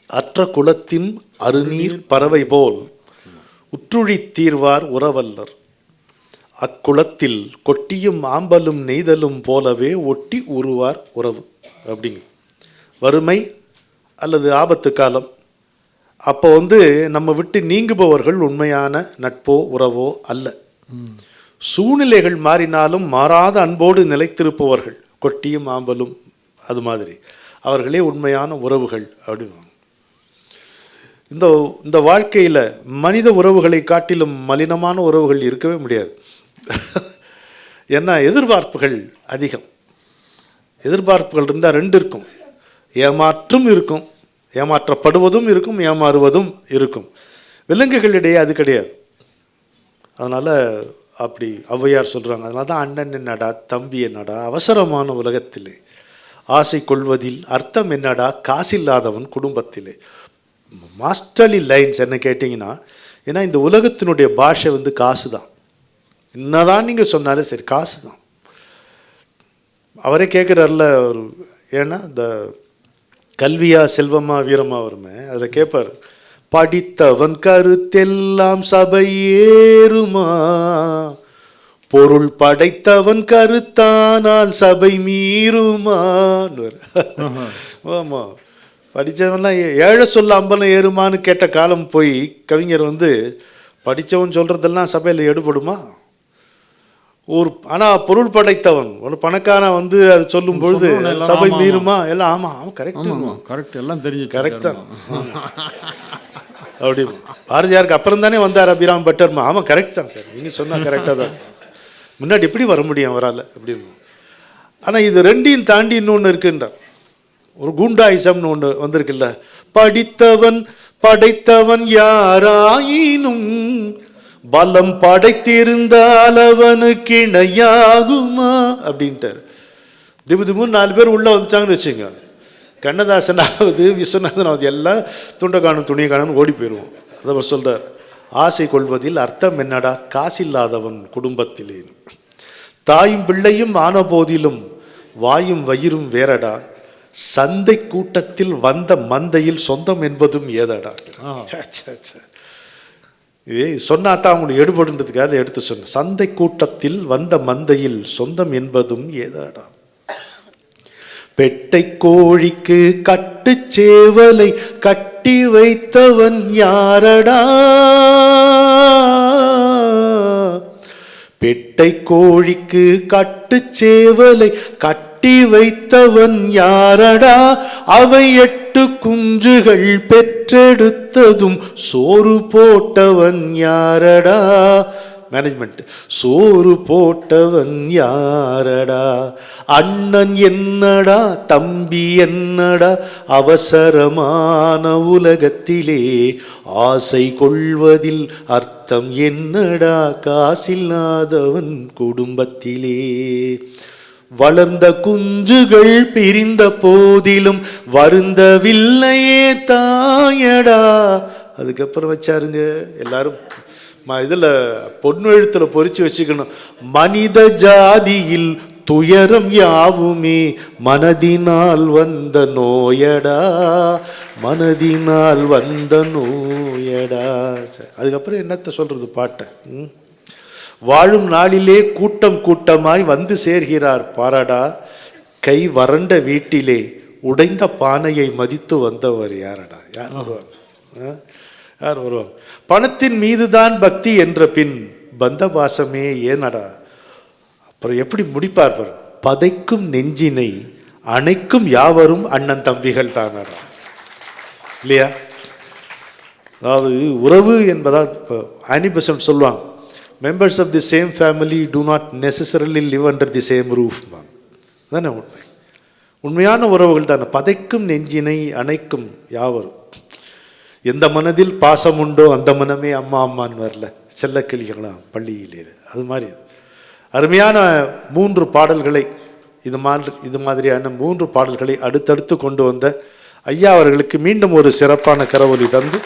அற்ற குலத்தின் அருநீர் பறவை போல் உற்றுழி தீர்வார் உறவல்லர். அக்குளத்தில் கொட்டியும் ஆம்பலும் நெய்தலும் போலவே ஒட்டி உருவார் உறவு. அப்படிங்க வறுமை அல்லது ஆபத்து காலம் அப்போ நம்ம விட்டு நீங்குபவர்கள் உண்மையான நட்போ உறவோ அல்ல. சூழ்நிலைகள் மாறினாலும் மாறாத அன்போடு நிலைத்திருப்பவர்கள் கொட்டியும் ஆம்பலும் அது மாதிரி அவர்களே உண்மையான உறவுகள் அப்படின்னு. இந்த வாழ்க்கையில் மனித உறவுகளை காட்டிலும் மலினமான உறவுகள் இருக்கவே முடியாது. ஏன்னா எதிர்பார்ப்புகள் அதிகம். எதிர்பார்ப்புகள் இருந்தால் ரெண்டு இருக்கும், ஏமாற்றும் இருக்கும், ஏமாற்றப்படுவதும் இருக்கும், ஏமாறுவதும் இருக்கும். விலங்குகளிடையே அது கிடையாது. அதனால் அப்படி ஔவையார் சொல்கிறாங்க, அதனால தான் அண்ணன் என்னடா தம்பி என்னடா அவசரமான உலகத்திலே ஆசை கொள்வதில் அர்த்தம் என்னடா காசில்லாதவன் குடும்பத்திலே. மாஸ்டர்லி லைன்ஸ் என்ன கேட்டிங்கன்னா, ஏன்னா இந்த உலகத்தினுடைய பாஷை காசு தான். என்னதான் நீங்கள் சொன்னாலும் சரி காசு தான். அவரே கேட்குறாருல ஒரு, ஏன்னா இந்த கல்வியா செல்வமா வீரமா வருமே அதில் கேட்பார், படித்தவன் கருத்தெல்லாம் சபை ஏறுமா, பொருள் படைத்தவன் கருத்தானால் சபை மீறுமா. ஆமா, படித்தவன்லாம் ஏழை சொல்ல அம்பலம் ஏறுமான்னு கேட்ட காலம் போய் கவிஞர் படித்தவன் சொல்றதெல்லாம் சபையில் எடுபடுமா. ஆனால் பொருள் படைத்தவன் ஒரு பணக்காரன் அது சொல்லும் பொழுது சபை மீறுமா, எல்லாம் ஆமா அவன் கரெக்ட் எல்லாம் தெரிஞ்சு கரெக்ட் தான் அப்படி. பாரதியாருக்கு அப்புறம் தானே வந்தார் அபிராம் பட்டர்மா, ஆமாம் கரெக்ட் தான் சார் நீங்கள் சொன்னால் கரெக்டாக தான், முன்னாடி எப்படி வர முடியும் அவரால் அப்படின்னு. ஆனால் இது ரெண்டையும் தாண்டி இன்னொன்று இருக்குன்றார், ஒரு குண்டாயிசம்னு ஒன்று வந்திருக்குல்ல, படித்தவன் படைத்தவன் யாராயினும் பலம் படைத்திருந்தால் அவனுக்கு இணையாகுமா அப்படின்ட்டார். திமுன்னு 4 பேர் உள்ளே வந்துட்டாங்கன்னு வச்சுங்க, கண்ணதாசனாவது விஸ்வநாதனாவது எல்லாம் துண்டை காணும் துணியை காணும் ஓடி போயிடுவோம். அதை அவர் சொல்கிறார், ஆசை கொள்வதில் அர்த்தம் என்னடா காசில்லாதவன் குடும்பத்திலே. தாயும் பிள்ளையும் ஆன போதிலும் வாயும் வயிறும் வேறடா, சந்தை கூட்டத்தில் வந்த மந்தையில் சொந்தம் என்பதும் ஏதடா. இதே சொன்னாத்தான் அவங்களுக்கு எடுபடுன்றதுக்காக அதை எடுத்து சொன்ன. சந்தை கூட்டத்தில் வந்த மந்தையில் சொந்தம் என்பதும் ஏதடா. பெட்டை கோழிக்கு கட்டு சேவலை கட்டி வைத்தவன் யாரடா, பெட்டை கோழிக்கு கட்டு சேவலை கட்டி வைத்தவன் யாரடா, அவை 8 குஞ்சுகள் பெற்றெடுத்ததும் சோறு போட்டவன் யாரடா. மேனேஜ்மெண்ட், சோறு போட்டவன் யாரடா. அண்ணன் என்னடா தம்பி என்னடா அவசரமான உலகத்திலே, ஆசை கொள்வதில் அர்த்தம் என்னடா காசில்லாதவன் குடும்பத்திலே. வளர்ந்த குஞ்சுகள் பிரிந்த போதிலும் வருந்தவில்லையே தாயடா. அதுக்கப்புறம் வச்சாருங்க எல்லாரும் இதில் பொண்ணு எழுத்துல பொறிச்சு வச்சுக்கணும், மனித ஜாதியில் துயரம் யாவுமே மனதினால் வந்த நோயடா, மனதினால் வந்த நோயடா. அதுக்கப்புறம் என்னத்தை சொல்றது பாட்டை, வாழும் நாளிலே கூட்டம் கூட்டமாய் வந்து சேர்கிறார் பாரடா, கை வறண்ட வீட்டிலே உடைந்த பானையை மதித்து வந்தவர் யாரடா. யார் வருவாங்க, யார் வருவாங்க. பணத்தின் மீதுதான் பக்தி என்ற பின் பந்த பாசமே ஏனடா. அப்புறம் எப்படி முடிப்பார், பதைக்கும் நெஞ்சினை அணைக்கும் யாவரும் அண்ணன் தம்பிகள் தானடா, இல்லையா. அதாவது உறவு என்பதா இப்போ ஆனி பெசன்ட் சொல்லுவாங்க, members of the same family do not necessarily live under the same roof. தானே உண்மை. உண்மையான உறவுகள் தானே பதைக்கும் நெஞ்சினை அணைக்கும் யாவரும். எந்த மனதில் பாசம் உண்டோ அந்த மனமே அம்மா அம்மான்னு வரல செல்ல கிளிகளாம் பள்ளியிலே. அது மாதிரி அருமையான 3 பாடல்களை இது மாதிரியான 3 பாடல்களை அடுத்தடுத்து கொண்டு வந்த ஐயா அவர்களுக்கு மீண்டும் ஒரு சிறப்பான கரவொலி தந்து